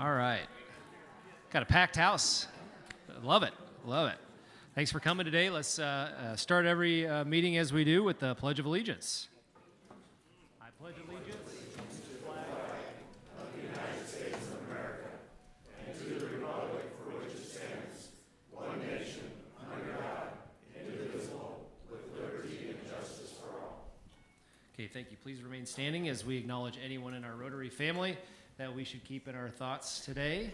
All right. Got a packed house. Love it. Love it. Thanks for coming today. Let's start every meeting as we do with the Pledge of Allegiance. I pledge allegiance to the flag of the United States of America and to the republic for which it stands, one nation, under God, indivisible, with liberty and justice for all. Okay, thank you. Please remain standing as we acknowledge anyone in our Rotary family that we should keep in our thoughts today.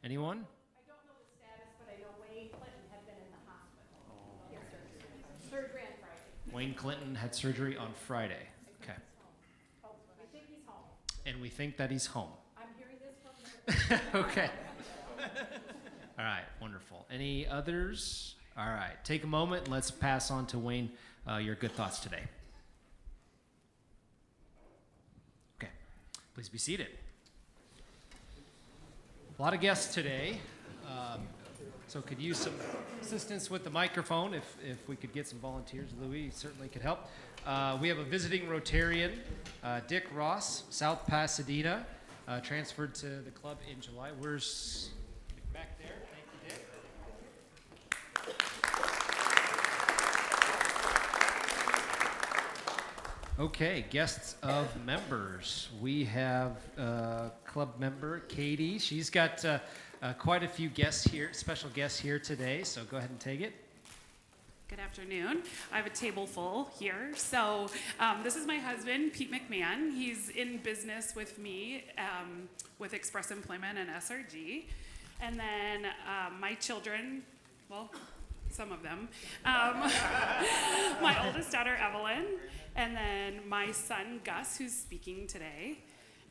Anyone? I don't know the status, but I know Wayne Clinton had been in the hospital. Yes, sir. Surgery on Friday. Wayne Clinton had surgery on Friday. Okay. Oh, I think he's home. And we think that he's home. I'm hearing this from Okay. All right, wonderful. Any others? All right, take a moment and let's pass on to Wayne your good thoughts today. Okay, please be seated. A lot of guests today, so could use some assistance with the microphone if we could get some volunteers. Louis certainly could help. We have a visiting Rotarian, Dick Ross, South Pasadena, transferred to the club in July. Where's back there? Thank you, Dick. Okay, guests of members. We have club member Katie. She's got quite a few guests here, special guests here today, so go ahead and take it. Good afternoon. I have a table full here. So this is my husband, Pete McMahon. He's in business with me with Express Employment and SRG. And then my children, well, some of them. My oldest daughter, Evelyn. And then my son, Gus, who's speaking today.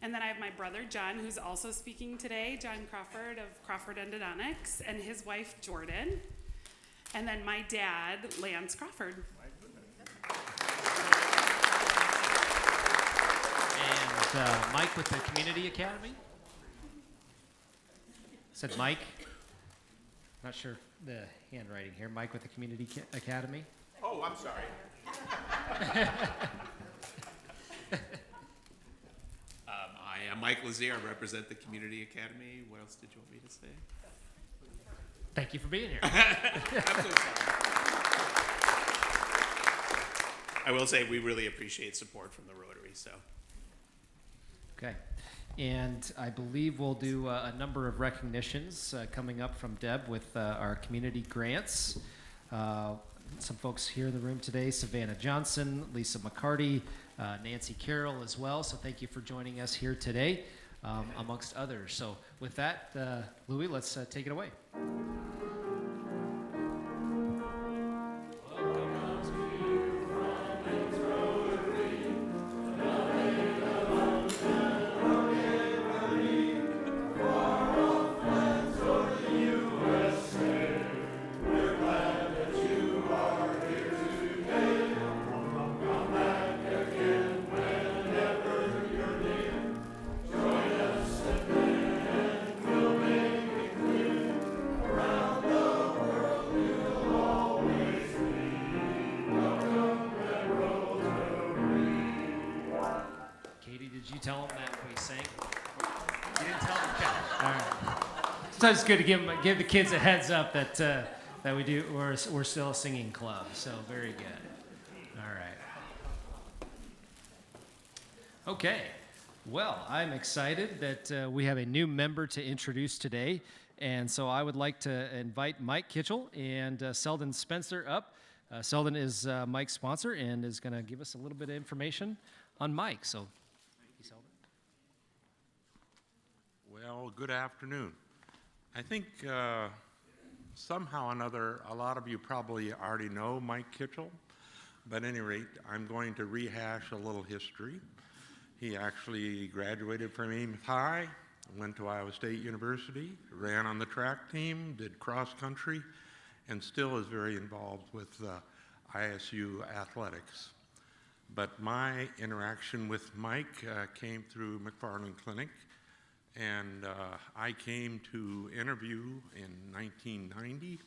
And then I have my brother, John, who's also speaking today, Jon Crawford of Crawford Endodontics, and his wife, Jordan. And then my dad, Lance Crawford. And Mike with the Community Academy. Said Mike. Not sure the handwriting here. Mike with the Community Academy. Oh, I'm sorry. I am Mike Lazier. I represent the Community Academy. What else did you want me to say? Thank you for being here. I'm so sorry. I will say we really appreciate support from the Rotary. So. Okay. And I believe we'll do a number of recognitions coming up from Deb with our community grants. Some folks here in the room today, Savannah Johnson, Lisa McCarty, Nancy Carroll as well. So thank you for joining us here today, amongst others. So with that, Louis, let's take it away. Sometimes it's good to give the kids a heads up that we're still a singing club. So very good. All right. Okay. Well, I'm excited that we have a new member to introduce today, and so I would like to invite Mike Kitchell and Selden Spencer up. Selden is Mike's sponsor and is going to give us a little bit of information on Mike. So, thank you, Selden. Well, good afternoon. I think somehow or another, a lot of you probably already know Mike Kitchell, but at any rate, I'm going to rehash a little history. He actually graduated from Ames High, went to Iowa State University, ran on the track team, did cross country, and still is very involved with ISU athletics. But my interaction with Mike came through McFarland Clinic. And I came to interview in 1990,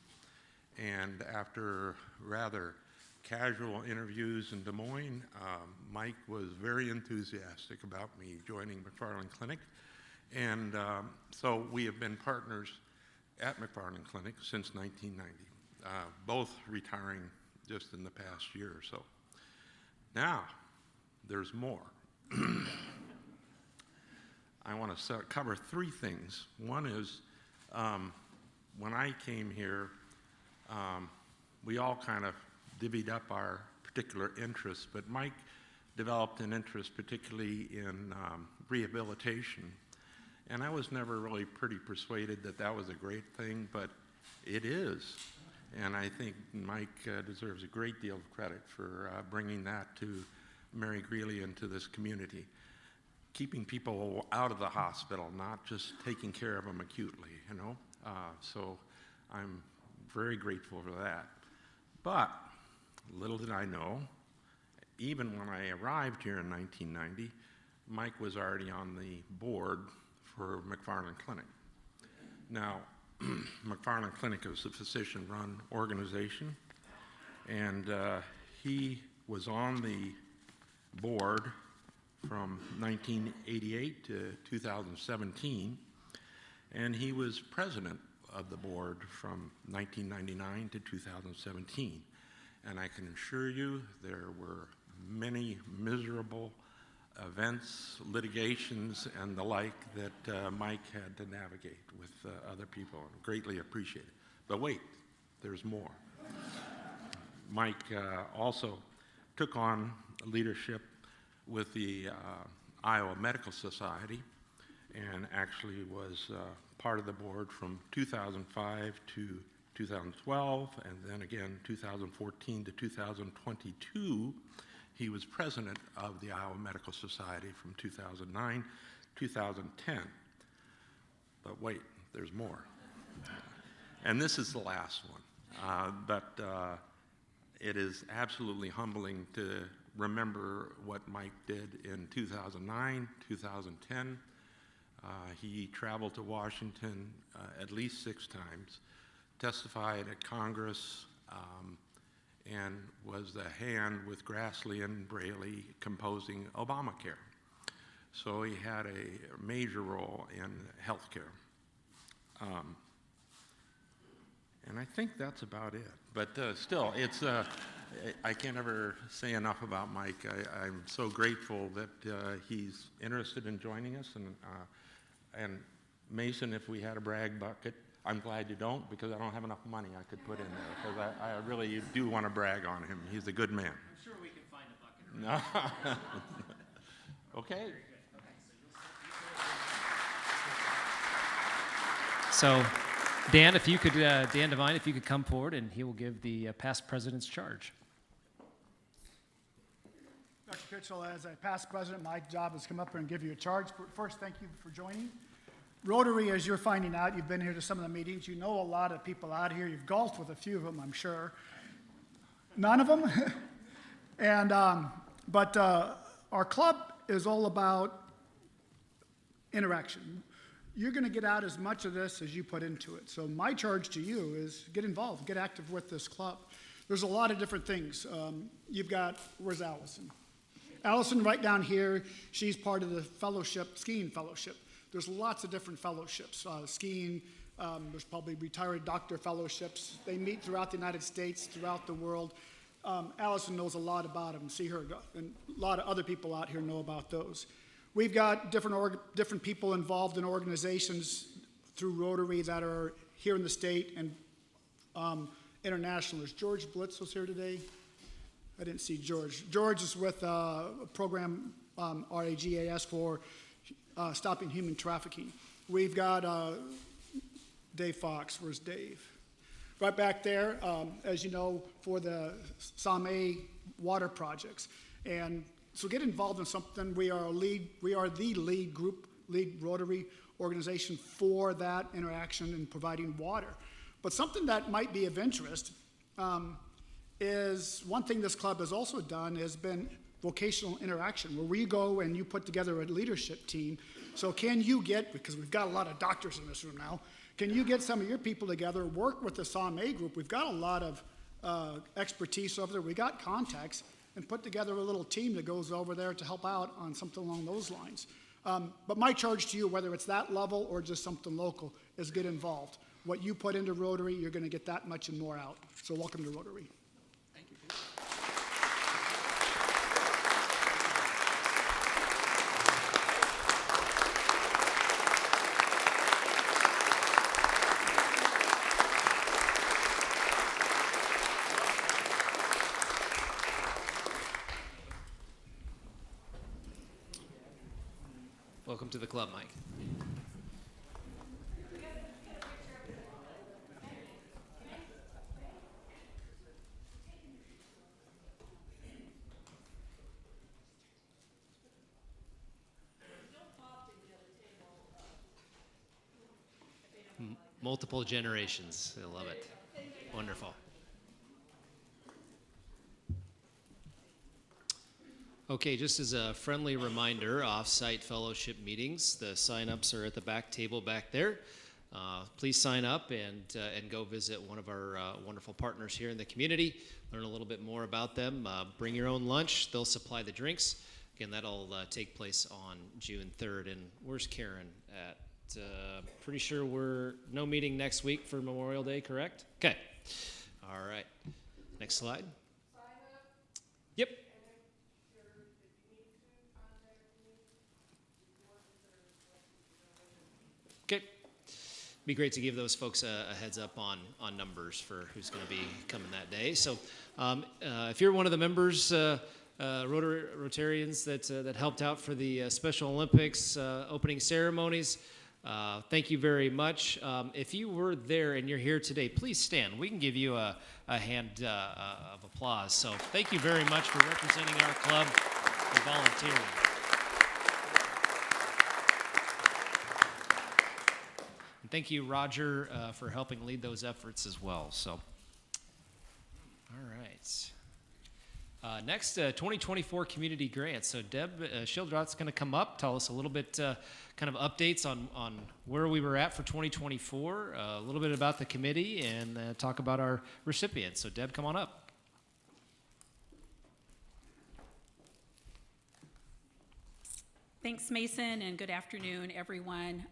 and after rather casual interviews in Des Moines, Mike was very enthusiastic about me joining McFarland Clinic, And so we have been partners at McFarland Clinic since 1990, both retiring just in the past year or so. Now, there's more. I want to cover three things. One is, when I came here, we all kind of divvied up our particular interests, but Mike developed an interest particularly in rehabilitation. And I was never really pretty persuaded that that was a great thing, but it is. And I think Mike deserves a great deal of credit for bringing that to Mary Greeley and to this community. Keeping people out of the hospital, not just taking care of them acutely, you know? So I'm very grateful for that. But little did I know, even when I arrived here in 1990, Mike was already on the board for McFarland Clinic. Now, McFarland Clinic is a physician-run organization, and he was on the board from 1988 to 2017, and he was president of the board from 1999 to 2017. And I can assure you there were many miserable events, litigations, and the like that Mike had to navigate with other people, and greatly appreciate it. But wait, there's more. Mike also took on leadership with the Iowa Medical Society, and actually was part of the board from 2005 to 2012, and then again 2014 to 2022. He was president of the Iowa Medical Society from 2009 to 2010. But wait, there's more. And this is the last one. But it is absolutely humbling to remember what Mike did in 2009, 2010. He traveled to Washington at least 6 times, testified at Congress, and was the hand with Grassley and Braley composing Obamacare. So he had a major role in healthcare. And I think that's about it. But still, it's I can't ever say enough about Mike. I'm so grateful that he's interested in joining us. And Mason, if we had a brag bucket, I'm glad you don't, because I don't have enough money I could put in there, because I really do want to brag on him. He's a good man. I'm sure we can find a bucket. No. Okay. So, Dan, if you could, Dan Devine, if you could come forward, and he will give the past president's charge. Dr. Kitchell, as a past president, my job is to come up here and give you a charge. First, thank you for joining. Rotary, as you're finding out, you've been here to some of the meetings. You know a lot of people out here. You've golfed with a few of them, I'm sure. None of them? And, but our club is all about interaction. You're going to get out as much of this as you put into it. So my charge to you is get involved, get active with this club. There's a lot of different things. You've got, where's Allison? Allison right down here, she's part of the fellowship, skiing fellowship. There's lots of different fellowships. Skiing, there's probably retired doctor fellowships. They meet throughout the United States, throughout the world. Allison knows a lot about them. See her, and a lot of other people out here know about those. We've got different people involved in organizations through Rotary that are here in the state and international. Is George Blitz here today? I didn't see George. George is with a program, RAGAS, for stopping human trafficking. We've got Dave Fox. Where's Dave? Right back there, as you know, for the Same water projects. And so get involved in something. We are the lead Rotary organization for that interaction and providing water. But something that might be of interest is one thing this club has also done has been vocational interaction, where we go and you put together a leadership team. So can you get, because we've got a lot of doctors in this room now, can you get some of your people together, work with the SAME group? We've got a lot of expertise over there. We got contacts, and put together a little team that goes over there to help out on something along those lines. But my charge to you, whether it's that level or just something local, is get involved. What you put into Rotary, you're going to get that much and more out. So welcome to Rotary. Thank you. Welcome to the club, Mike. Multiple generations. I love it. Wonderful. Okay, just as a friendly reminder, off-site fellowship meetings, the sign-ups are at the back table back there. Please sign up and go visit one of our wonderful partners here in the community. Learn a little bit more about them. Bring your own lunch. They'll supply the drinks. Again, that'll take place on June 3rd. And where's Karen at? Pretty sure we're no meeting next week for Memorial Day, correct? Okay. All right. Next slide. Yep. Okay. Be great to give those folks a heads up on numbers for who's going to be coming that day. So if you're one of the members, Rotarians that helped out for the Special Olympics opening ceremonies, thank you very much. If you were there and you're here today, please stand. We can give you a hand of applause. So thank you very much for representing our club and volunteering. And thank you, Roger, for helping lead those efforts as well. So, all right. Next, 2024 community grants. So Deb Schildroth's going to come up, tell us a little bit kind of updates on where we were at for 2024, a little bit about the committee, and talk about our recipients. So Deb, come on up. Thanks, Mason, and good afternoon, everyone.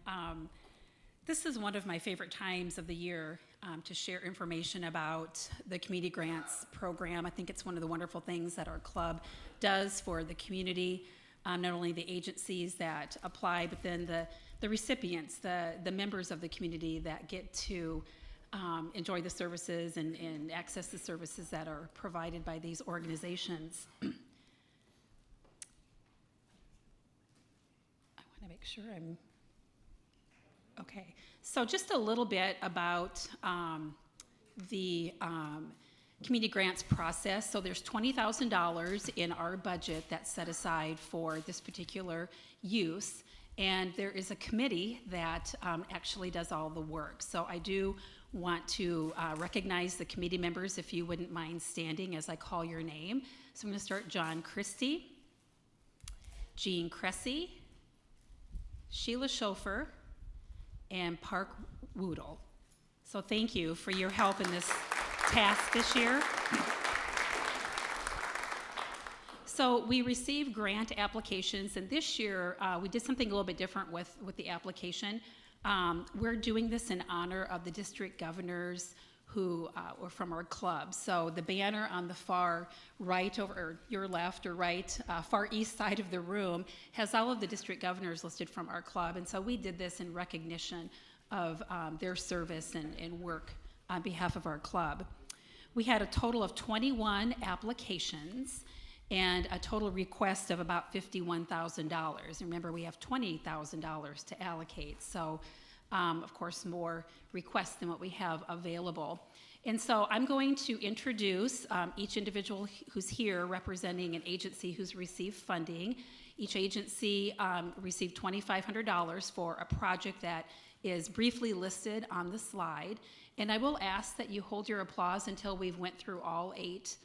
This is one of my favorite times of the year to share information about the community grants program. I think it's one of the wonderful things that our club does for the community, not only the agencies that apply, but then the recipients, the members of the community that get to enjoy the services and access the services that are provided by these organizations. I want to make sure I'm okay. So just a little bit about the community grants process. So there's $20,000 in our budget that's set aside for this particular use, and there is a committee that actually does all the work. So I do want to recognize the committee members, if you wouldn't mind standing as I call your name. So I'm going to start John Christie, Jean Cressy, Sheila Schofer, and Park Woodle. So thank you for your help in this task this year. So we received grant applications, and this year we did something a little bit different with the application. We're doing this in honor of the district governors who were from our club. So the banner on the far right, or your left or right, far east side of the room has all of the district governors listed from our club. And so we did this in recognition of their service and work on behalf of our club. We had a total of 21 applications and a total request of about $51,000. Remember, we have $20,000 to allocate. So of course, more requests than what we have available. And so I'm going to introduce each individual who's here representing an agency who's received funding. Each agency received $2,500 for a project that is briefly listed on the slide. And I will ask that you hold your applause until we've went through all 8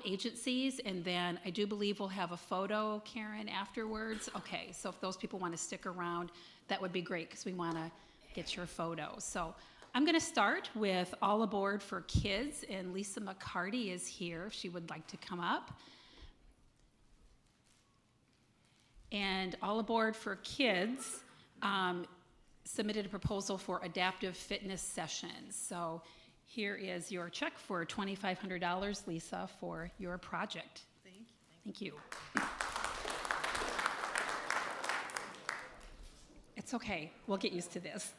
agencies, and then I do believe we'll have a photo, Karen, afterwards. Okay, so if those people want to stick around, that would be great because we want to get your photo. So I'm going to start with All Aboard for Kids, and Lisa McCarty is here if she would like to come up. And All Aboard for Kids submitted a proposal for adaptive fitness sessions. So here is your check for $2,500, Lisa, for your project. Thank you. It's okay. We'll get used to this.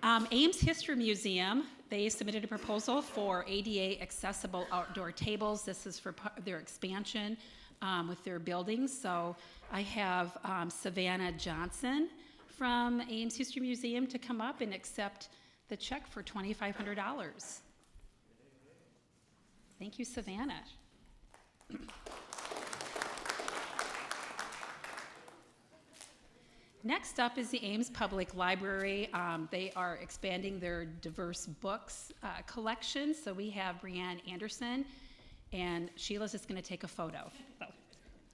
Ames History Museum, they submitted a proposal for ADA accessible outdoor tables. This is for their expansion with their buildings. So I have Savannah Johnson from Ames History Museum to come up and accept the check for $2,500. Thank you, Savannah. Next up is the Ames Public Library. They are expanding their diverse books collection. So we have Brianne Anderson, and Sheila's just going to take a photo. So,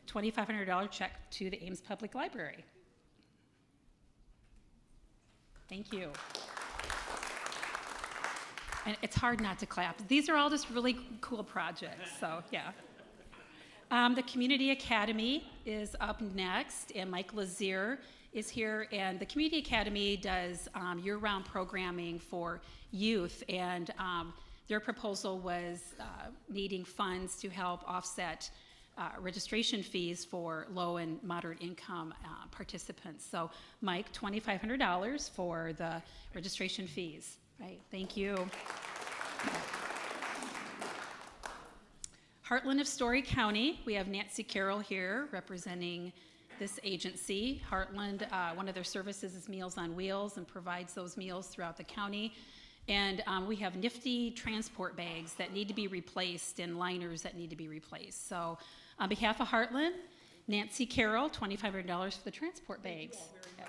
$2,500 check to the Ames Public Library. Thank you. And it's hard not to clap. These are all just really cool projects, so yeah. The Community Academy is up next, and Mike Lazier is here, and the Community Academy does year-round programming for youth, and their proposal was needing funds to help offset registration fees for low and moderate income participants. So Mike, $2,500 for the registration fees. Right, thank you. Heartland of Story County, we have Nancy Carroll here representing this agency. Heartland, one of their services is Meals on Wheels and provides those meals throughout the county. And we have nifty transport bags that need to be replaced and liners that need to be replaced. So on behalf of Heartland, Nancy Carroll, $2,500 for the transport bags. Yeah.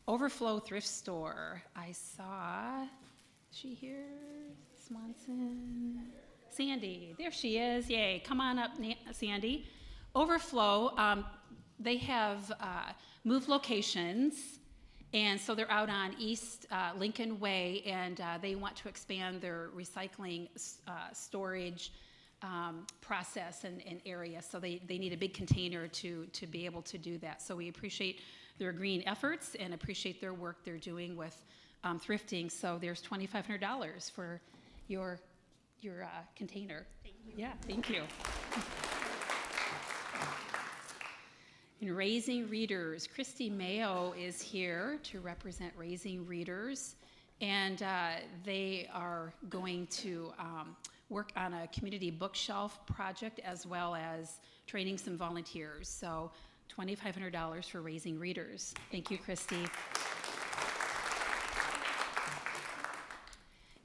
Overflow Thrift Store. I saw, is she here? Swanson. Sandy, there she is. Yay, come on up, Sandy. Overflow, they have moved locations, and so they're out on East Lincoln Way, and they want to expand their recycling storage process and area. So they need a big container to be able to do that. So we appreciate their green efforts and appreciate their work they're doing with thrifting. So there's $2,500 for your container. Thank you. Yeah, thank you. And Raising Readers, Christy Mayo is here to represent Raising Readers, and they are going to work on a community bookshelf project as well as training some volunteers. So $2,500 for Raising Readers. Thank you, Christy.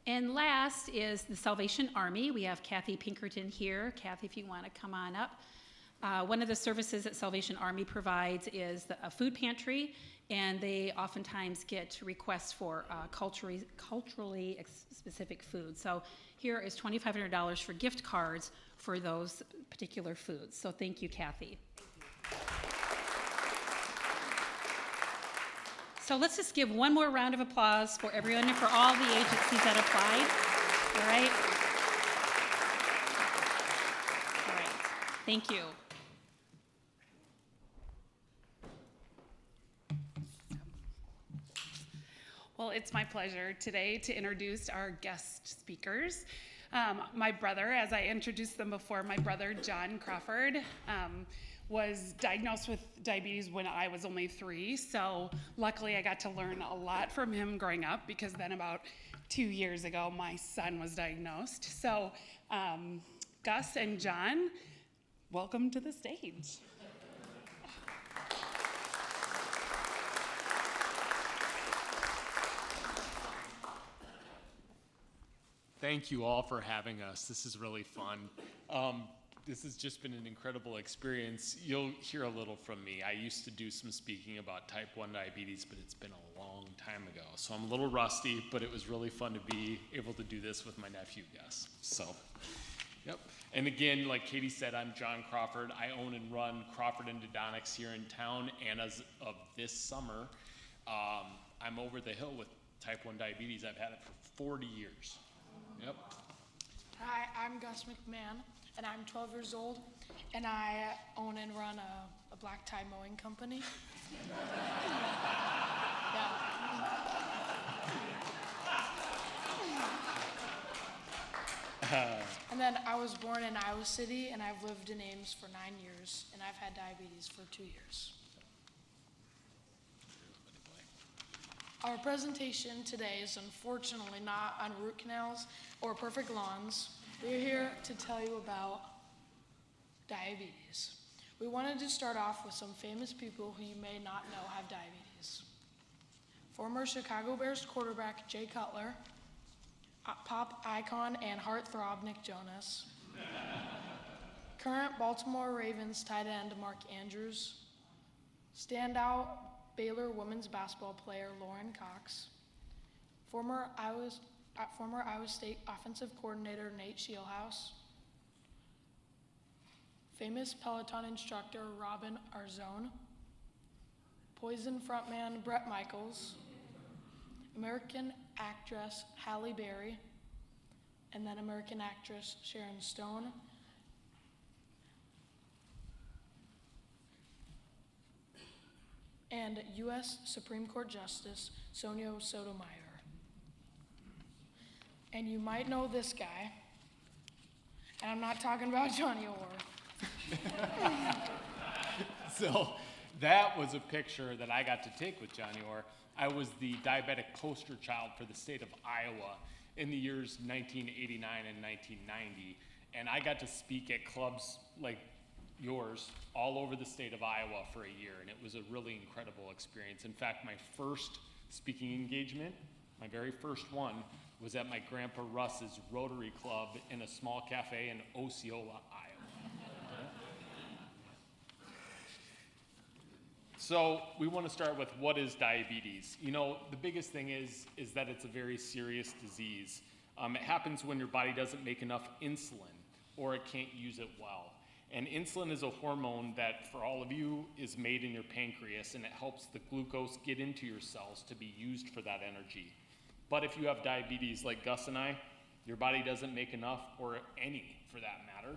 And last is the Salvation Army. We have Kathy Pinkerton here. Kathy, if you want to come on up. One of the services that Salvation Army provides is a food pantry, and they oftentimes get requests for culturally specific food. So here is $2,500 for gift cards for those particular foods. So thank you, Kathy. So let's just give one more round of applause for everyone and for all the agencies that applied. All right? All right. Thank you. Well, it's my pleasure today to introduce our guest speakers. My brother, as I introduced them before, my brother, Jon Crawford, was diagnosed with diabetes when I was only 3. So luckily I got to learn a lot from him growing up, because then about 2 years ago, my son was diagnosed. So Gus and Jon, welcome to the stage. Thank you all for having us. This is really fun. This has just been an incredible experience. You'll hear a little from me. I used to do some speaking about type 1 diabetes, but it's been a long time ago. So I'm a little rusty, but it was really fun to be able to do this with my nephew, Gus. So, yep. And again, like Katie said, I'm Jon Crawford. I own and run Crawford Endodontics here in town, and as of this summer, I'm over the hill with type 1 diabetes. I've had it for 40 years. Yep. Hi, I'm Gus McMahon, and I'm 12 years old, and I own and run a black tie mowing company. Yeah. And then I was born in Iowa City, and I've lived in Ames for 9 years, and I've had diabetes for 2 years. Our presentation today is unfortunately not on root canals or perfect lawns. We're here to tell you about diabetes. We wanted to start off with some famous people who you may not know have diabetes. Former Chicago Bears quarterback Jay Cutler, pop icon and heartthrob Nick Jonas, current Baltimore Ravens tight end Mark Andrews, standout Baylor women's basketball player Lauren Cox, former Iowa State offensive coordinator Nate Shielhouse, famous Peloton instructor Robin Arzone, Poison frontman Bret Michaels, American actress Halle Berry, and then American actress Sharon Stone, and U.S. Supreme Court Justice Sonia Sotomayor. And you might know this guy, and I'm not talking about Johnny Orr. So that was a picture that I got to take with Johnny Orr. I was the diabetic poster child for the state of Iowa in the years 1989 and 1990. And I got to speak at clubs like yours all over the state of Iowa for a year. And it was a really incredible experience. In fact, my first speaking engagement, my very first one, was at my grandpa Russ's Rotary Club in a small cafe in Osceola, Iowa. So we want to start with what is diabetes. You know, the biggest thing is that it's a very serious disease. It happens when your body doesn't make enough insulin or it can't use it well. And insulin is a hormone that, for all of you, is made in your pancreas, and it helps the glucose get into your cells to be used for that energy. But if you have diabetes like Gus and I, your body doesn't make enough, or any for that matter,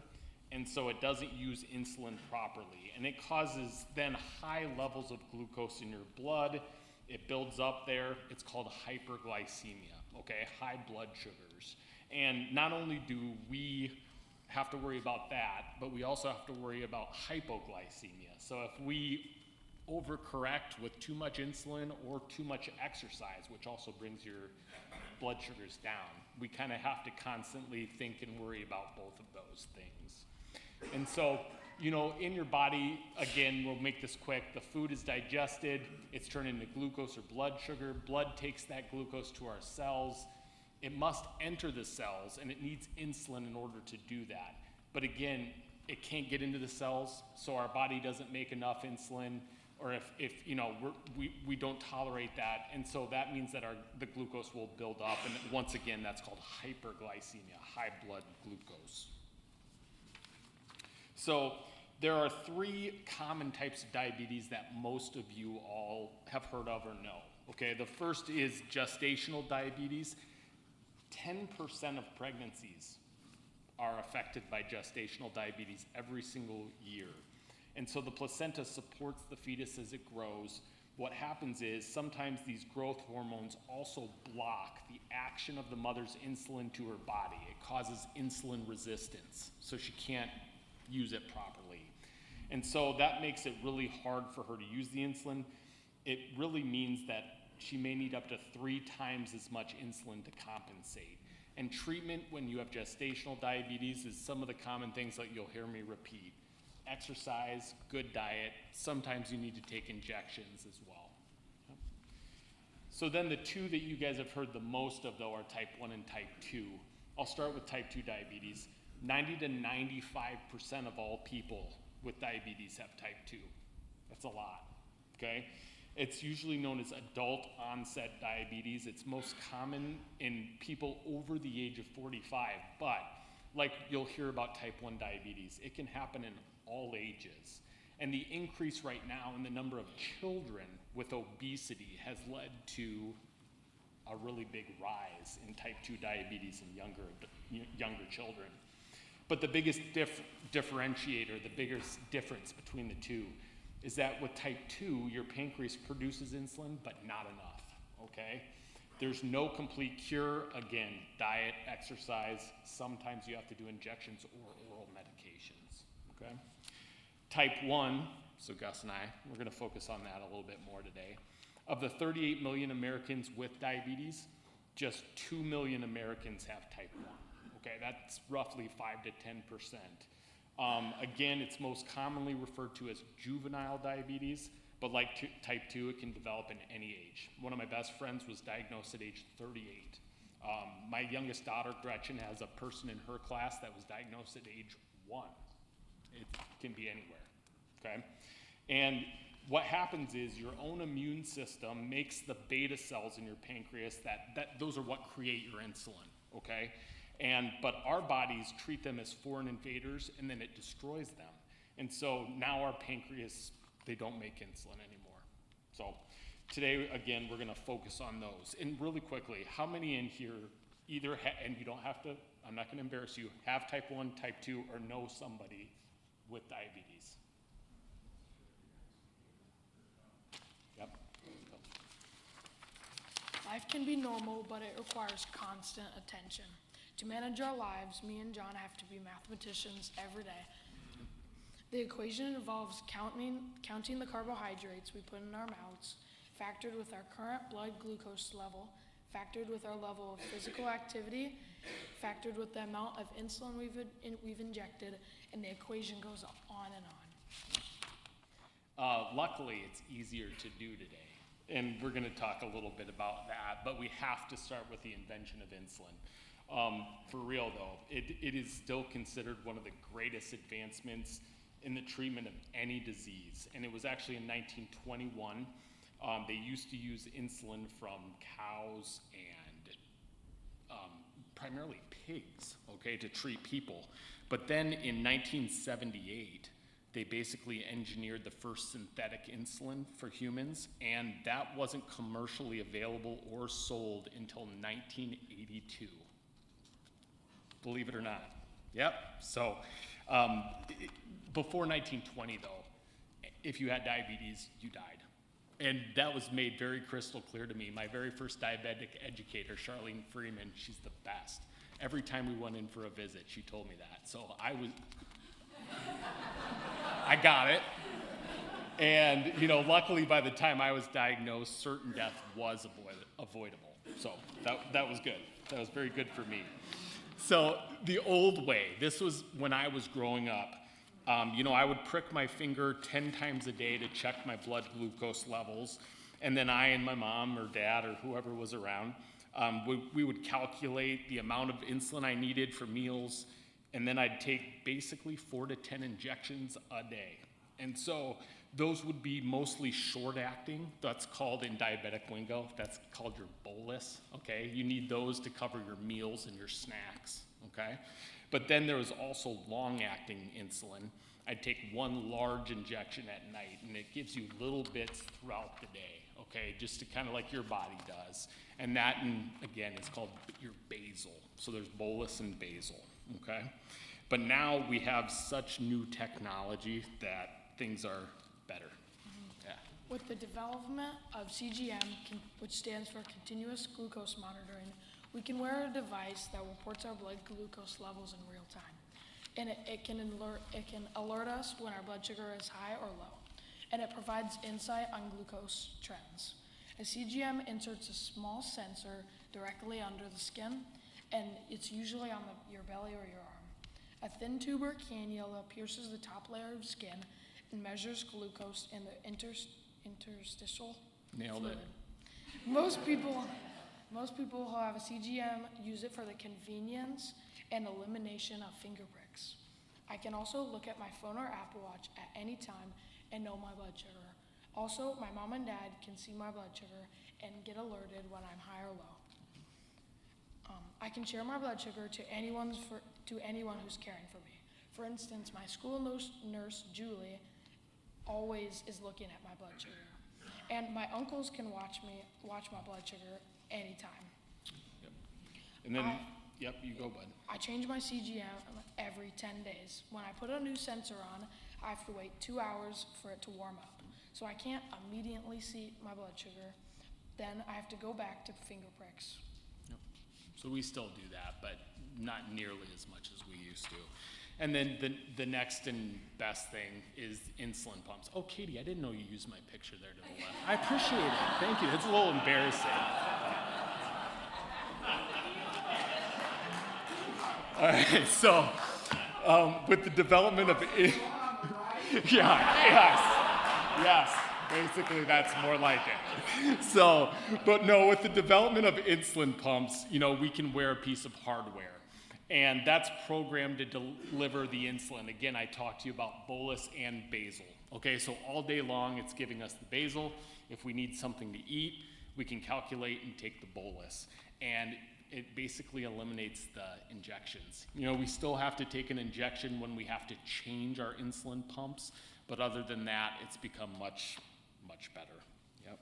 and so it doesn't use insulin properly. And it causes then high levels of glucose in your blood. It builds up there. It's called hyperglycemia, okay? High blood sugars. And not only do we have to worry about that, but we also have to worry about hypoglycemia. So if we overcorrect with too much insulin or too much exercise, which also brings your blood sugars down, we kind of have to constantly think and worry about both of those things. And so, you know, in your body, again, we'll make this quick, the food is digested, it's turned into glucose or blood sugar, blood takes that glucose to our cells, it must enter the cells, and it needs insulin in order to do that. But again, it can't get into the cells, so our body doesn't make enough insulin, or if you know, we don't tolerate that, and so that means that the glucose will build up, and once again, that's called hyperglycemia, high blood glucose. So there are 3 common types of diabetes that most of you all have heard of or know. Okay, the first is gestational diabetes. 10% of pregnancies are affected by gestational diabetes every single year. And so the placenta supports the fetus as it grows. What happens is sometimes these growth hormones also block the action of the mother's insulin to her body. It causes insulin resistance, so she can't use it properly. And so that makes it really hard for her to use the insulin. It really means that she may need up to 3 times as much insulin to compensate. And treatment when you have gestational diabetes is some of the common things that you'll hear me repeat. Exercise, good diet, sometimes you need to take injections as well. So then the 2 that you guys have heard the most of though are type 1 and type 2. I'll start with type 2 diabetes. 90 to 95% of all people with diabetes have type 2. That's a lot, okay? It's usually known as adult onset diabetes. It's most common in people over the age of 45, but like you'll hear about type 1 diabetes, it can happen in all ages. And the increase right now in the number of children with obesity has led to a really big rise in type 2 diabetes in younger children. But the biggest differentiator, the biggest difference between the two is that with type 2, your pancreas produces insulin, but not enough, okay? There's no complete cure. Again, diet, exercise, sometimes you have to do injections or oral medications, okay? Type 1, so Gus and I, we're gonna focus on that a little bit more today. Of the 38 million Americans with diabetes, just 2 million Americans have type 1. Okay, that's roughly 5 to 10%. Again, it's most commonly referred to as juvenile diabetes, but like type 2, it can develop in any age. One of my best friends was diagnosed at age 38. My youngest daughter, Gretchen, has a person in her class that was diagnosed at age 1. It can be anywhere, okay? And what happens is your own immune system makes the beta cells in your pancreas those are what create your insulin, okay? But our bodies treat them as foreign invaders, and then it destroys them. And so now our pancreas, they don't make insulin anymore. So today, again, we're gonna focus on those. And really quickly, how many in here either, and you don't have to, I'm not gonna embarrass you, have type 1, type 2, or know somebody with diabetes? Yep. Life can be normal, but it requires constant attention. To manage our lives, me and John have to be mathematicians every day. The equation involves counting the carbohydrates we put in our mouths, factored with our current blood glucose level, factored with our level of physical activity, factored with the amount of insulin we've injected, and the equation goes on and on. Luckily, it's easier to do today, and we're going to talk a little bit about that, but we have to start with the invention of insulin. For real though, it is still considered one of the greatest advancements in the treatment of any disease. And it was actually in 1921. They used to use insulin from cows and primarily pigs, okay, to treat people. But then in 1978, they basically engineered the first synthetic insulin for humans, and that wasn't commercially available or sold until 1982. Believe it or not. Yep. So before 1920, though, if you had diabetes, you died. And that was made very crystal clear to me. My very first diabetic educator, Charlene Freeman, she's the best. Every time we went in for a visit, she told me that. So I got it. And, luckily by the time I was diagnosed, certain death was avoidable. So that was good. That was very good for me. So the old way, this was when I was growing up. I would prick my finger 10 times a day to check my blood glucose levels. And then I and my mom or dad or whoever was around, we would calculate the amount of insulin I needed for meals. And then I'd take basically 4 to 10 injections a day. And so those would be mostly short acting. That's called in diabetic lingo, that's called your bolus, okay? You need those to cover your meals and your snacks, okay? But then there was also long acting insulin. I'd take one large injection at night, and it gives you little bits throughout the day, okay? Just to kind of like your body does. And that, again, is called your basal. So there's bolus and basal, okay? But now we have such new technology that things are better. Yeah. With the development of CGM, which stands for continuous glucose monitoring, we can wear a device that reports our blood glucose levels in real time. And it can alert us when our blood sugar is high or low. And it provides insight on glucose trends. A CGM inserts a small sensor directly under the skin, and it's usually on your belly or your arm. A thin tube or cannula pierces the top layer of skin and measures glucose in the interstitial Nailed fluid. it. Most people who have a CGM use it for the convenience and elimination of finger pricks. I can also look at my phone or Apple Watch at any time and know my blood sugar. Also, my mom and dad can see my blood sugar and get alerted when I'm high or low. I can share my blood sugar to anyone who's caring for me. For instance, my school nurse, Julie, always is looking at my blood sugar. And my uncles can watch my blood sugar anytime. And then, yep, you go, bud. I change my CGM every 10 days. When I put a new sensor on, I have to wait 2 hours for it to warm up. So I can't immediately see my blood sugar. Then I have to go back to finger pricks. Yep. So we still do that, but not nearly as much as we used to. And then the next and best thing is insulin pumps. Oh, Katie, I didn't know you used my picture there to the left. I appreciate it. Thank you. That's a little embarrassing. All right, so with the development of, yes, basically that's more like it. So, but no, with the development of insulin pumps, you know, we can wear a piece of hardware, and that's programmed to deliver the insulin. Again, I talked to you about bolus and basal. Okay, so all day long it's giving us the basal. If we need something to eat, we can calculate and take the bolus. And it basically eliminates the injections. You know, we still have to take an injection when we have to change our insulin pumps, but other than that, it's become much, much better. Yep.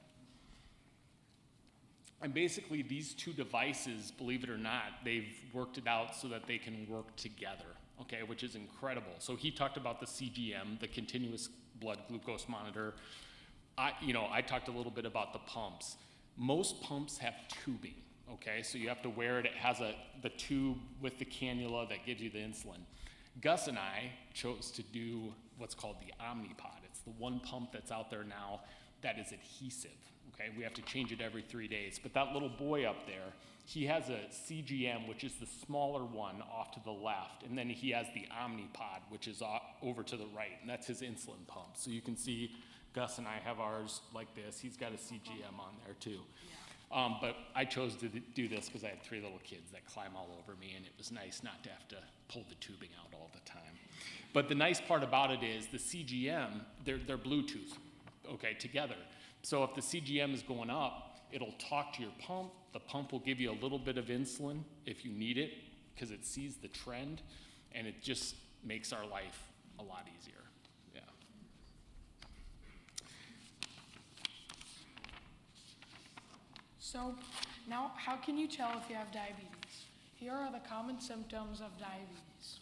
And basically these two devices, believe it or not, they've worked it out so that they can work together, okay, which is incredible. So he talked about the CGM, the continuous blood glucose monitor. I talked a little bit about the pumps. Most pumps have tubing. Okay, so you have to wear it. It has the tube with the cannula that gives you the insulin. Gus and I chose to do what's called the Omnipod. It's the one pump that's out there now that is adhesive. Okay, we have to change it every 3 days. But that little boy up there, he has a CGM, which is the smaller one off to the left, and then he has the Omnipod, which is over to the right, and that's his insulin pump. So you can see Gus and I have ours like this. He's got a CGM on there too. But I chose to do this because I had 3 little kids that climb all over me, and it was nice not to have to pull the tubing out all the time. But the nice part about it is the CGM, they're Bluetooth, okay, together. So if the CGM is going up, it'll talk to your pump. The pump will give you a little bit of insulin if you need it because it sees the trend, and it just makes our life a lot easier. Yeah. So now, how can you tell if you have diabetes? Here are the common symptoms of diabetes.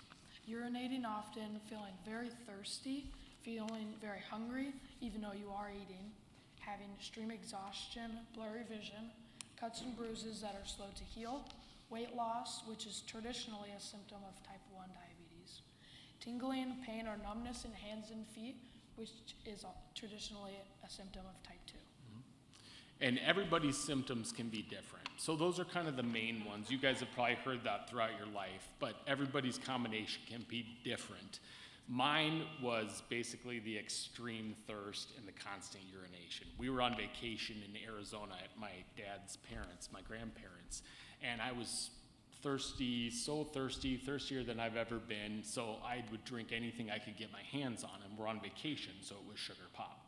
Urinating often, feeling very thirsty, feeling very hungry, even though you are eating, having extreme exhaustion, blurry vision, cuts and bruises that are slow to heal, weight loss, which is traditionally a symptom of type 1 diabetes, tingling, pain, or numbness in hands and feet, which is traditionally a symptom of type 2. And everybody's symptoms can be different. So those are kind of the main ones. You guys have probably heard that throughout your life, but everybody's combination can be different. Mine was basically the extreme thirst and the constant urination. We were on vacation in Arizona at my dad's parents, my grandparents, and I was thirsty, so thirsty, thirstier than I've ever been, so I would drink anything I could get my hands on, and we're on vacation, so it was sugar pop.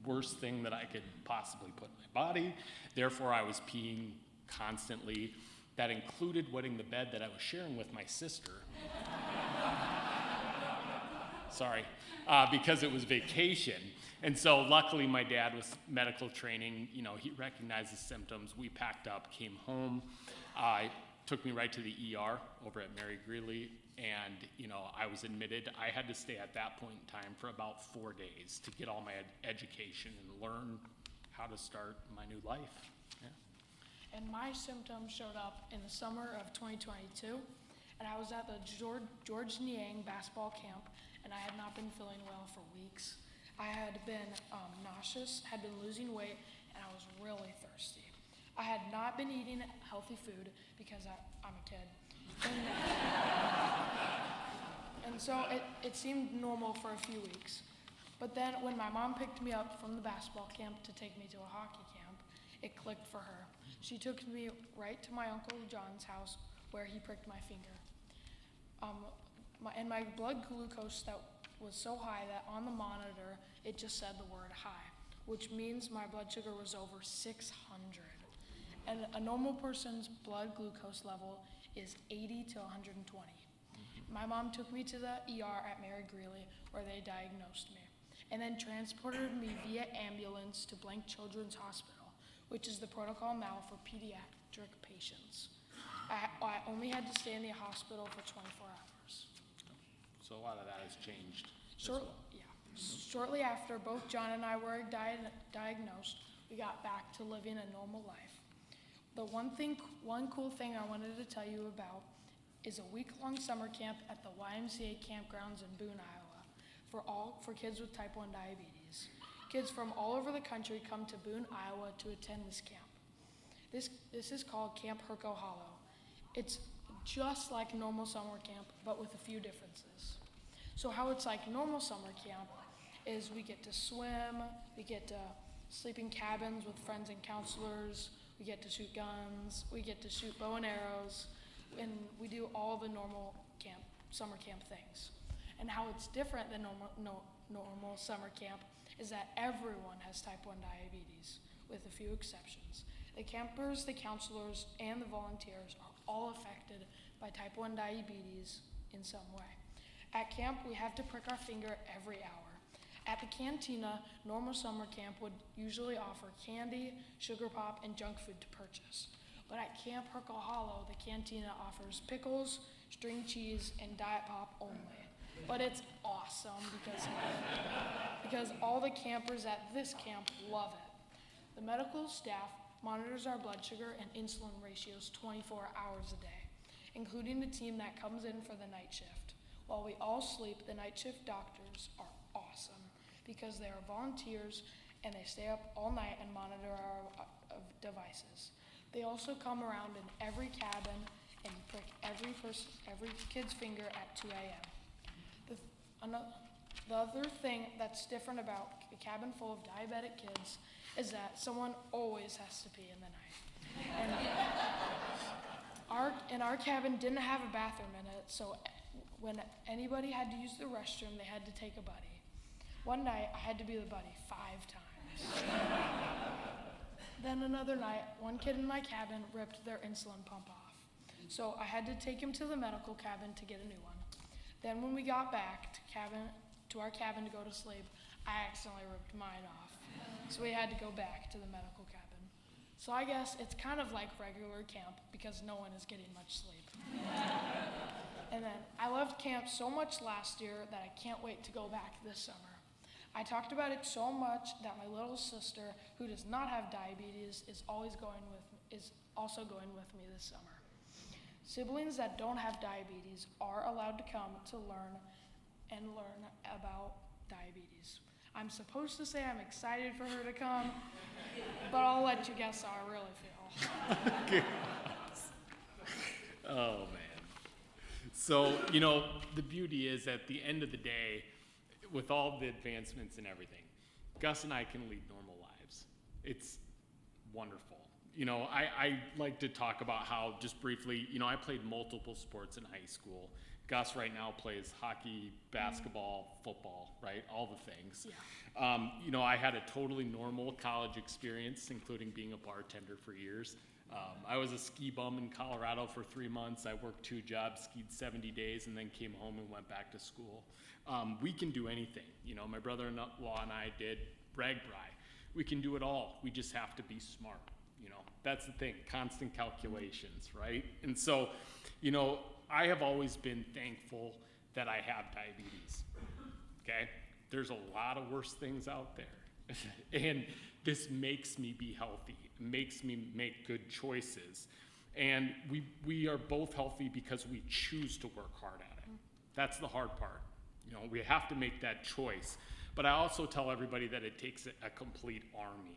Worst thing that I could possibly put in my body. Therefore, I was peeing constantly. That included wetting the bed that I was sharing with my sister. Sorry, because it was vacation. And so luckily my dad was medical training. You know, he recognized the symptoms. We packed up, came home. Took me right to the ER over at Mary Greeley. And, you know, I was admitted. I had to stay at that point in time for about 4 days to get all my education and learn how to start my new life. Yeah. And my symptoms showed up in the summer of 2022, and I was at the George Niang basketball camp, and I had not been feeling well for weeks. I had been nauseous, had been losing weight, and I was really thirsty. I had not been eating healthy food because I'm a kid. And so it seemed normal for a few weeks. But then when my mom picked me up from the basketball camp to take me to a hockey camp, it clicked for her. She took me right to my Uncle John's house where he pricked my finger. My blood glucose that was so high that on the monitor, it just said the word high, which means my blood sugar was over 600. And a normal person's blood glucose level is 80 to 120. My mom took me to the ER at Mary Greeley where they diagnosed me and then transported me via ambulance to Blank Children's Hospital, which is the protocol now for pediatric patients. I only had to stay in the hospital for 24 hours. So a lot of that has changed. Shortly after both John and I were diagnosed, we got back to living a normal life. The one cool thing I wanted to tell you about is a week-long summer camp at the YMCA campgrounds in Boone, Iowa, for kids with type 1 diabetes. Kids from all over the country come to Boone, Iowa to attend this camp. This is called Camp Herco Hollow. It's just like normal summer camp, but with a few differences. So how it's like normal summer camp is we get to swim, we get to sleep in cabins with friends and counselors, we get to shoot guns, we get to shoot bow and arrows, and we do all the normal summer camp things. And how it's different than normal summer camp is that everyone has type 1 diabetes, with a few exceptions. The campers, the counselors, and the volunteers are all affected by type 1 diabetes in some way. At camp, we have to prick our finger every hour. At the cantina, normal summer camp would usually offer candy, sugar pop, and junk food to purchase. But at Camp Herco Hollow, the cantina offers pickles, string cheese, and diet pop only. But it's awesome because all the campers at this camp love it. The medical staff monitors our blood sugar and insulin ratios 24 hours a day, including the team that comes in for the night shift. While we all sleep, the night shift doctors are awesome because they are volunteers and they stay up all night and monitor our devices. They also come around in every cabin and prick every kid's finger at 2 a.m. The other thing that's different about a cabin full of diabetic kids is that someone always has to pee in the night. And our cabin didn't have a bathroom in it, so when anybody had to use the restroom, they had to take a buddy. One night, I had to be the buddy 5 times. Then another night, one kid in my cabin ripped their insulin pump off. So I had to take him to the medical cabin to get a new one. Then when we got back to our cabin to go to sleep, I accidentally ripped mine off. So we had to go back to the medical cabin. So I guess it's kind of like regular camp because no one is getting much sleep. And then I loved camp so much last year that I can't wait to go back this summer. I talked about it so much that my little sister, who does not have diabetes, is also going with me this summer. Siblings that don't have diabetes are allowed to come to learn about diabetes. I'm supposed to say I'm excited for her to come, but I'll let you guess how I really feel. Oh, man. So, the beauty is at the end of the day, with all the advancements and everything, Gus and I can lead normal lives. It's wonderful. I like to talk about how, just briefly, I played multiple sports in high school. Gus right now plays hockey, basketball, football, right? All the things. Yeah. I had a totally normal college experience, including being a bartender for years. I was a ski bum in Colorado for 3 months. I worked 2 jobs, skied 70 days, and then came home and went back to school. We can do anything. My brother-in-law and I did RAGBRAI. We can do it all. We just have to be smart. That's the thing, constant calculations, right? And so, I have always been thankful that I have diabetes, okay? There's a lot of worse things out there. And this makes me be healthy. It makes me make good choices. And we are both healthy because we choose to work hard at it. That's the hard part. We have to make that choice. But I also tell everybody that it takes a complete army.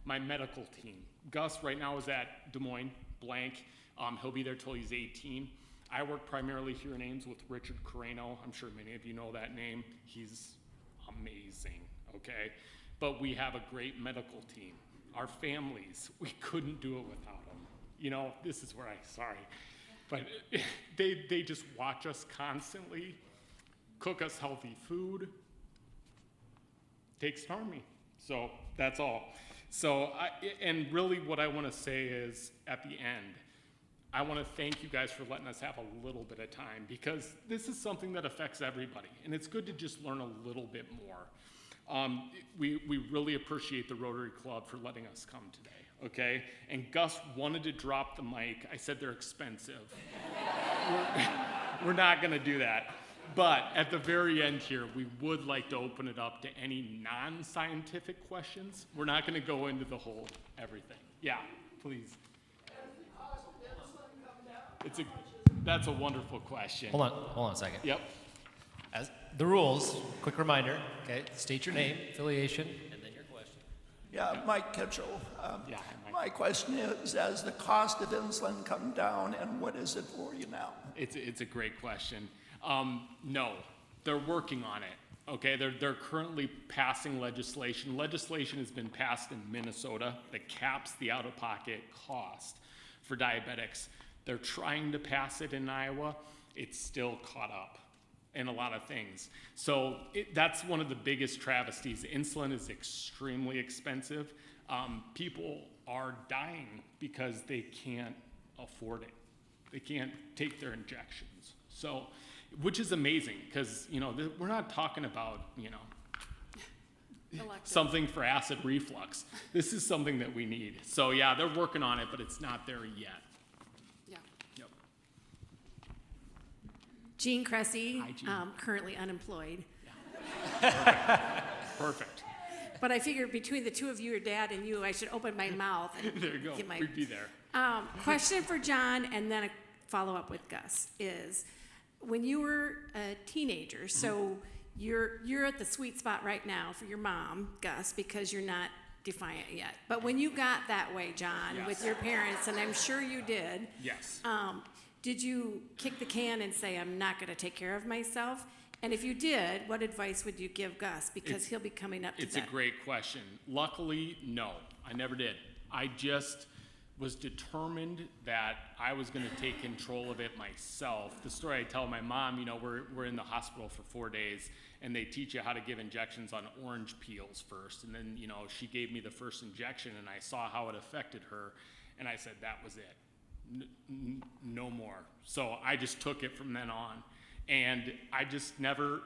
My medical team. Gus right now is at Des Moines, blank. He'll be there till he's 18. I work primarily here in Ames with Richard Carreno. I'm sure many of you know that name. He's amazing, okay? But we have a great medical team. Our families, we couldn't do it without them. This is where sorry. But they just watch us constantly, cook us healthy food. Takes an army. So that's all. So, and really what I want to say is, at the end, I want to thank you guys for letting us have a little bit of time, because this is something that affects everybody, and it's good to just learn a little bit more. We really appreciate the Rotary Club for letting us come today, okay? And Gus wanted to drop the mic. I said they're expensive. We're not gonna do that. But at the very end here, we would like to open it up to any non-scientific questions. We're not gonna go into the whole everything. Yeah, please. That's a wonderful question. Hold on a second. Yep. As the rules, quick reminder, okay, state your name, affiliation, and then your question. Yeah, Mike Kitchell. Yeah, Mike. My question is, has the cost of insulin come down, and what is it for you now? It's a great question. No, they're working on it. Okay, they're currently passing legislation. Legislation has been passed in Minnesota that caps the out-of-pocket cost for diabetics. They're trying to pass it in Iowa. It's still caught up in a lot of things. So that's one of the biggest travesties. Insulin is extremely expensive. People are dying because they can't afford it. They can't take their injections. So, which is amazing because, we're not talking about, something for acid reflux. This is something that we need. So yeah, they're working on it, but it's not there yet. Yeah. Yep. Jean Cressy, Hi, Jean. currently unemployed. Perfect. But I figured between the two of you, your dad and you, I should open my mouth and There you go. get my We'd be there. question for John, and then a follow-up with Gus is, when you were a teenager, so you're at the sweet spot right now for your mom, Gus, because you're not defiant yet. But when you got that way, John, Yes. with your parents, and I'm sure you did, Yes. did you kick the can and say, I'm not going to take care of myself? And if you did, what advice would you give Gus? Because he'll be coming up to that. It's a great question. Luckily, no, I never did. I just was determined that I was going to take control of it myself. The story I tell my mom, we're in the hospital for 4 days, and they teach you how to give injections on orange peels first. And then, she gave me the first injection, and I saw how it affected her, and I said, that was it. No more. So I just took it from then on. And I just never,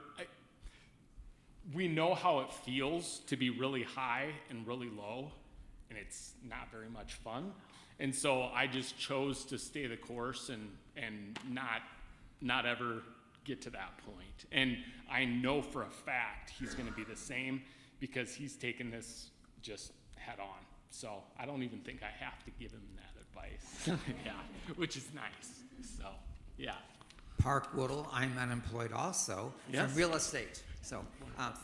we know how it feels to be really high and really low, and it's not very much fun. And so I just chose to stay the course and not ever get to that point. And I know for a fact he's gonna be the same because he's taken this just head on. So I don't even think I have to give him that advice. Yeah, which is nice, so, yeah. Park Woodle, I'm unemployed also Yes. from real estate. So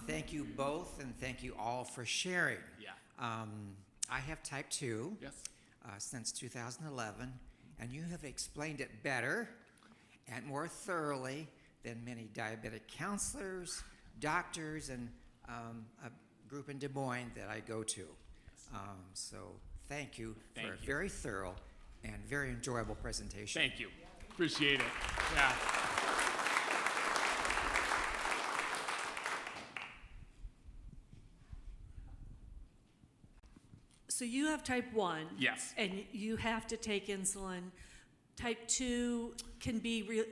thank you both, and thank you all for sharing. Yeah. I have type 2 Yes. Since 2011, and you have explained it better and more thoroughly than many diabetic counselors, doctors, and a group in Des Moines that I go to. So thank you for a very thorough and very enjoyable presentation. Thank you. Appreciate it. Yeah. So you have type 1. Yes. And you have to take insulin. Type 2 can be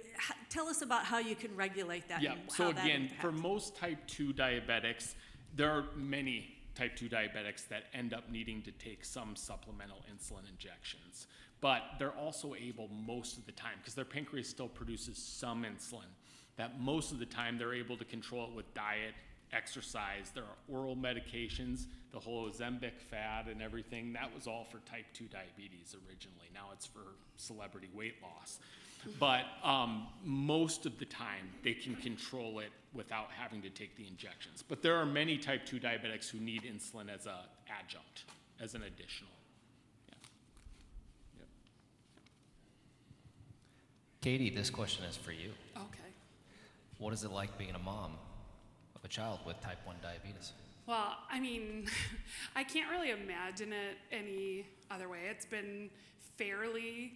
tell us about how you can regulate that. Yeah, and so how that again, impacts. for most type 2 diabetics, there are many type 2 diabetics that end up needing to take some supplemental insulin injections. But they're also able most of the time, because their pancreas still produces some insulin, that most of the time they're able to control it with diet, exercise. There are oral medications, the whole Ozempic fad and everything. That was all for type 2 diabetes originally. Now it's for celebrity weight loss. But most of the time they can control it without having to take the injections. But there are many type 2 diabetics who need insulin as an adjunct, as an additional. Katie, this question is for you. Okay. What is it like being a mom of a child with type 1 diabetes? Well, I mean, I can't really imagine it any other way. It's been fairly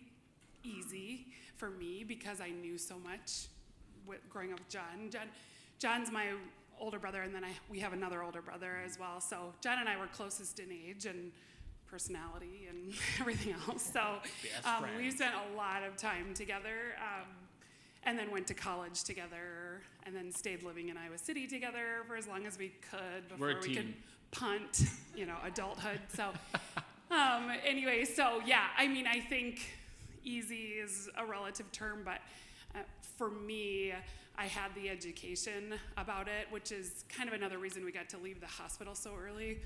easy for me because I knew so much growing up with John. John's my older brother, and then we have another older brother as well. So John and I were closest in age and personality and everything else. So we spent a lot of time together. and then went to college together, and then stayed living in Iowa City together for as long as we could We're before a we could team. punt, adulthood. So anyway, so yeah, I mean, I think easy is a relative term, but for me, I had the education about it, which is kind of another reason we got to leave the hospital so early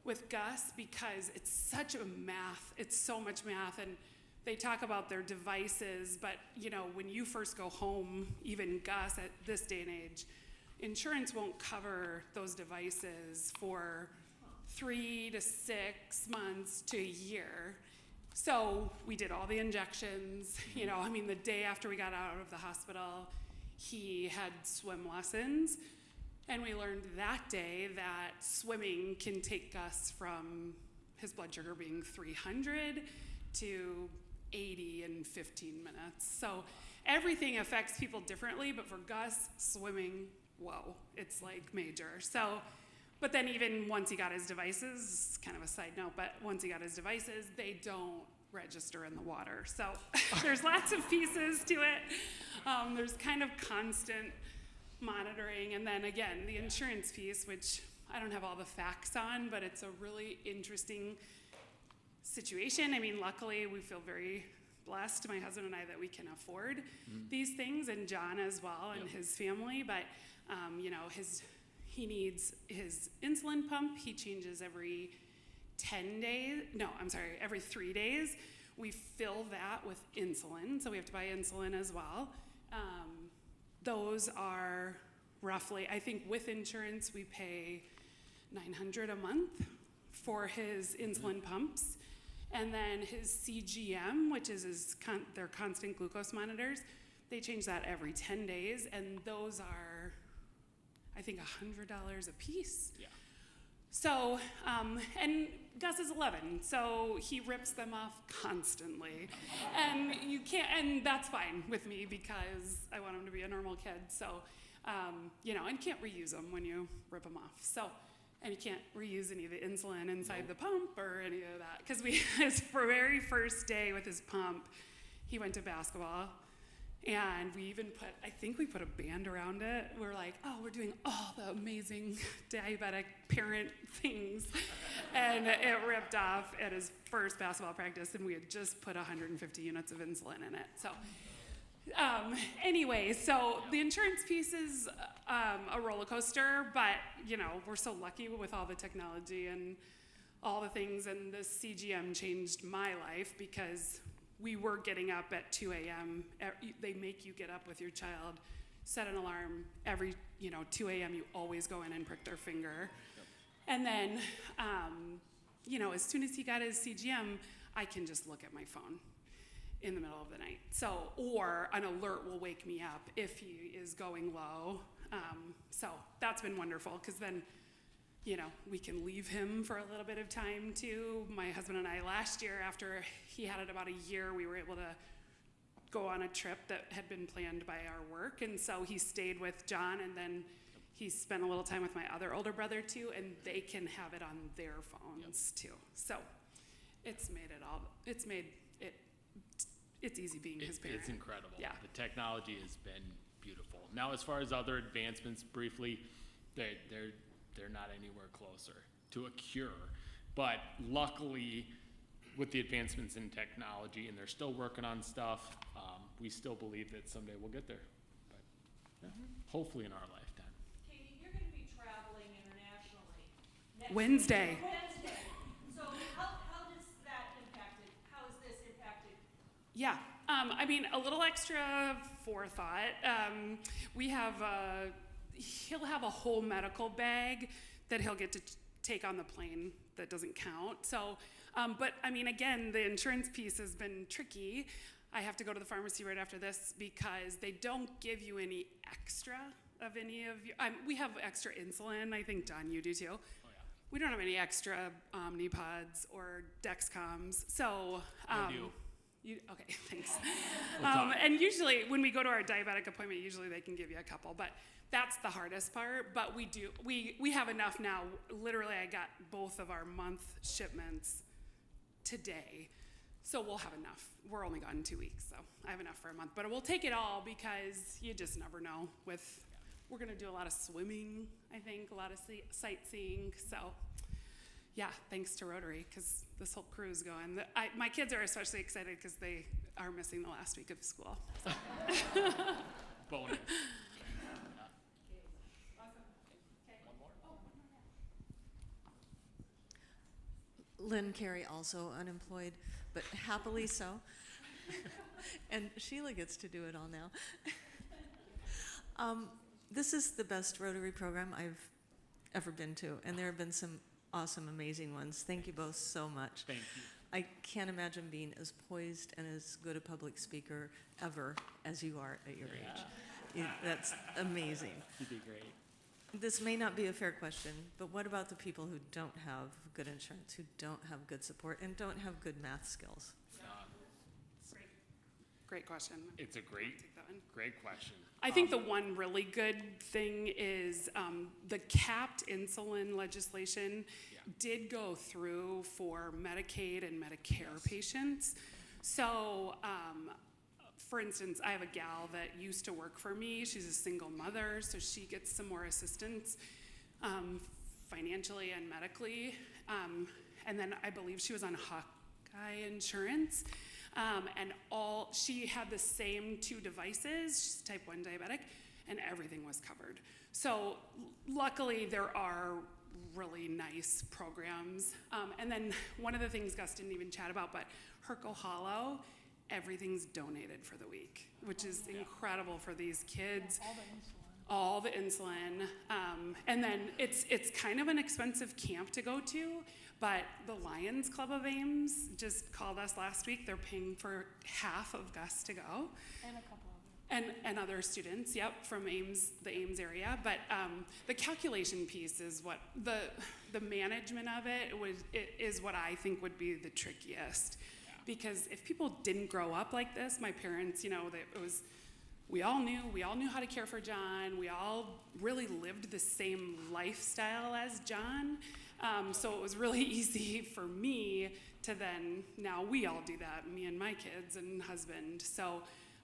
with Gus, because it's such a math, it's so much math, and they talk about their devices, but when you first go home, even Gus at this day and age, insurance won't cover those devices for 3 to 6 months to a year. So we did all the injections, the day after we got out of the hospital, he had swim lessons, and we learned that day that swimming can take Gus from his blood sugar being 300 to 80 in 15 minutes. So everything affects people differently, but for Gus, swimming, whoa, it's like major. So, but then even once he got his devices, kind of a side note, but once he got his devices, they don't register in the water. So there's lots of pieces to it. There's kind of constant monitoring. And then again, the insurance piece, which I don't have all the facts on, but it's a really interesting situation. I mean, luckily we feel very blessed, my husband and I, that we can afford these things, and John as well, and his family. But he needs his insulin pump. He changes every 10 days. No, I'm sorry, every 3 days. We fill that with insulin, so we have to buy insulin as well. Those are roughly, I think with insurance, we pay $900 a month for his insulin pumps. And then his CGM, which is their constant glucose monitors, they change that every 10 days, and those are, I think, $100 a piece. Yeah. So, and Gus is 11, so he rips them off constantly. And and that's fine with me because I want him to be a normal kid. So, and can't reuse them when you rip them off. So, and you can't reuse any of the insulin inside the pump or any of that. Because his very first day with his pump, he went to basketball. And we even we put a band around it. We're like, oh, we're doing all the amazing diabetic parent things. And it ripped off at his first basketball practice, and we had just put 150 units of insulin in it. So anyway, so the insurance piece is a roller coaster, but, we're so lucky with all the technology and all the things, and the CGM changed my life because we were getting up at 2 a.m. They make you get up with your child, set an alarm every, 2 a.m. You always go in and prick their finger. Yep. And then, as soon as he got his CGM, I can just look at my phone in the middle of the night. So, or an alert will wake me up if he is going low. So that's been wonderful because then, we can leave him for a little bit of time too. My husband and I last year, after he had it about a year, we were able to go on a trip that had been planned by our work. And so he stayed with John, and then he spent a little time with my other older brother too, and they can have it on their phones too. So it's made it's easy being his parent. It's incredible. Yeah. The technology has been beautiful. Now, as far as other advancements, briefly, they're not anywhere closer to a cure. But luckily, with the advancements in technology, and they're still working on stuff, we still believe that someday we'll get there. But hopefully in our lifetime. Katie, you're going to be traveling internationally next Wednesday. Wednesday. So how does that impact it? How has this impacted? Yeah, a little extra forethought. He'll have a whole medical bag that he'll get to take on the plane that doesn't count. So, but again, the insurance piece has been tricky. I have to go to the pharmacy right after this because they don't give you any extra of any of your, we have extra insulin. I think, Don, you do too. Oh, yeah. We don't have any extra Omnipods or Dexcoms. So, I do. Okay, thanks. And usually when we go to our diabetic appointment, usually they can give you a couple, but that's the hardest part. But we have enough now. Literally, I got both of our month shipments today. So we'll have enough. We're only gone 2 weeks, so I have enough for a month. But we'll take it all because you just never know. We're going to do a lot of swimming, I think, a lot of sightseeing. So, yeah, thanks to Rotary because this whole crew is going. My kids are especially excited because they are missing the last week of school. So. Bonus. Lynn Carey, also unemployed, but happily so. And Sheila gets to do it all now. This is the best Rotary program I've ever been to, and there have been some awesome, amazing ones. Thank you both so much. Thank you. I can't imagine being as poised and as good a public speaker ever as you are at your age. That's amazing. You did great. This may not be a fair question, but what about the people who don't have good insurance, who don't have good support, and don't have good math skills? Great question. It's a great question. I think the one really good thing is the capped insulin legislation did go through for Medicaid and Medicare patients. So, for instance, I have a gal that used to work for me. She's a single mother, so she gets some more assistance financially and medically. And then I believe she was on Hawkeye insurance. And she had the same 2 devices, she's type 1 diabetic, and everything was covered. So luckily there are really nice programs. And then one of the things Gus didn't even chat about, but Herco Hollow, everything's donated for the week, which is incredible for these kids. All the insulin. And then it's kind of an expensive camp to go to, but the Lions Club of Ames just called us last week. They're paying for half of Gus to go. And a couple of them. And other students, from Ames, the Ames area. But the calculation piece is what, the management of it is what I think would be the trickiest. Because if people didn't grow up like this, my parents, we all knew how to care for John. We all really lived the same lifestyle as John. So it was really easy for me to then, now we all do that, me and my kids and husband. So,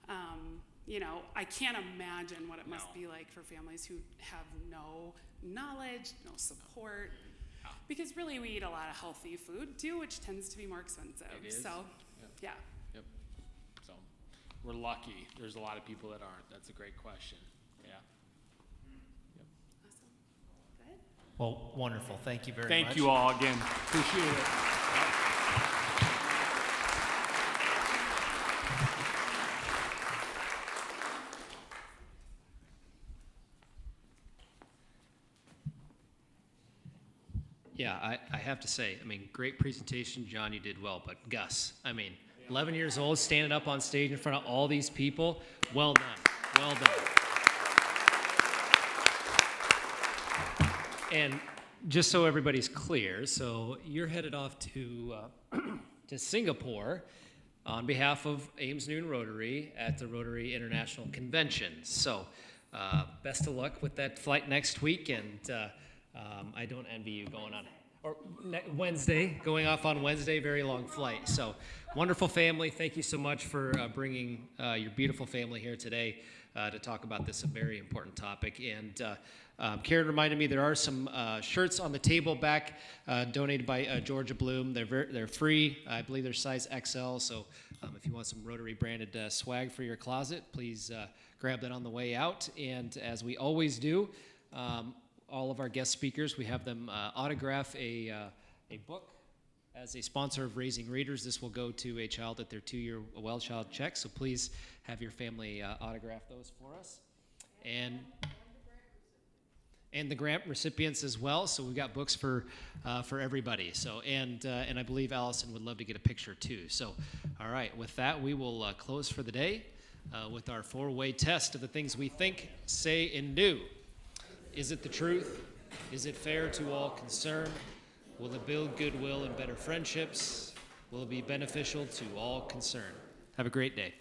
I can't imagine what it must be like for families who have no knowledge, no support. Because really we eat a lot of healthy food too, which tends to be more expensive. It is. So, Yep. So we're lucky. There's a lot of people that aren't. That's a great question. Yeah. Yep. Awesome. Good. Well, wonderful. Thank you very much. Thank you all again. Appreciate it. Yeah, I have to say, great presentation, John, you did well, but Gus, 11 years old, standing up on stage in front of all these people, well done, well done. And just so everybody's clear, so you're headed off to Singapore on behalf of Ames Noon Rotary at the Rotary International Convention. So best of luck with that flight next week, and I don't envy you going on, going off on Wednesday, very long flight. So wonderful family. Thank you so much for bringing your beautiful family here today to talk about this very important topic. And Karen reminded me there are some shirts on the table back donated by Georgia Bloom. They're free. I believe they're size XL. So if you want some Rotary branded swag for your closet, please grab that on the way out. And as we always do, all of our guest speakers, we have them autograph a book as a sponsor of Raising Readers. This will go to a child at their 2-year well child check, so please have your family autograph those for us. And the grant recipients as well, so we've got books for everybody. So and I believe Allison would love to get a picture too. So all right, with that, we will close for the day with our 4-way test of the things we think, say, and do. Is it the truth? Is it fair to all concerned? Will it build goodwill and better friendships? Will it be beneficial to all concerned? Have a great day.